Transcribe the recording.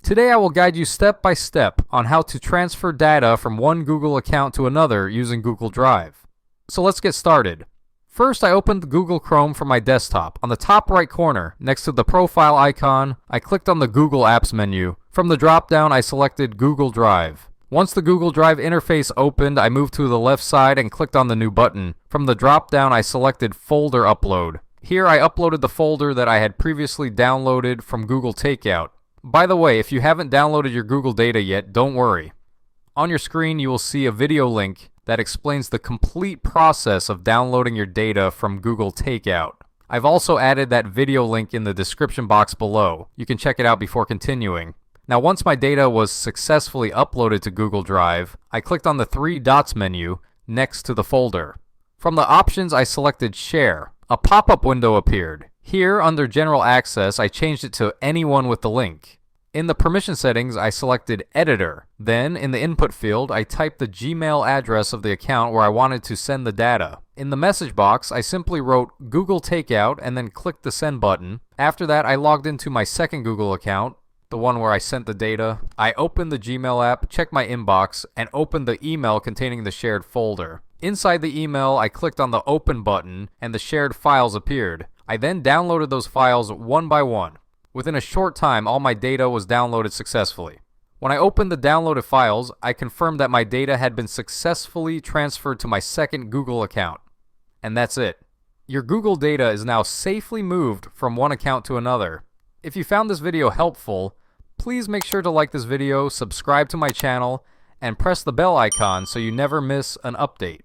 Today I will guide you step by step on how to transfer data from one Google account to another using Google Drive. So let's get started. First, I opened Google Chrome from my desktop. On the top right corner, next to the profile icon, I clicked on the Google Apps menu. From the drop-down, I selected Google Drive. Once the Google Drive interface opened, I moved to the left side and clicked on the new button. From the drop-down, I selected Folder Upload. Here, I uploaded the folder that I had previously downloaded from Google Takeout. By the way, if you haven't downloaded your Google data yet, don't worry. On your screen, you will see a video link that explains the complete process of downloading your data from Google Takeout. I've also added that video link in the description box below. You can check it out before continuing. Now, once my data was successfully uploaded to Google Drive, I clicked on the three dots menu next to the folder. From the options, I selected Share. A pop-up window appeared. Here, under General Access, I changed it to Anyone with the link. In the permission settings, I selected Editor. Then, in the input field, I typed the Gmail address of the account where I wanted to send the data. In the message box, I simply wrote Google Takeout and then clicked the Send button. After that, I logged into my second Google account, the one where I sent the data. I opened the Gmail app, checked my inbox, and opened the email containing the shared folder. Inside the email, I clicked on the Open button, and the shared files appeared. I then downloaded those files one by one. Within a short time, all my data was downloaded successfully. When I opened the downloaded files, I confirmed that my data had been successfully transferred to my second Google account. And that's it. Your Google data is now safely moved from one account to another. If you found this video helpful, please make sure to like this video, subscribe to my channel, and press the bell icon so you never miss an update.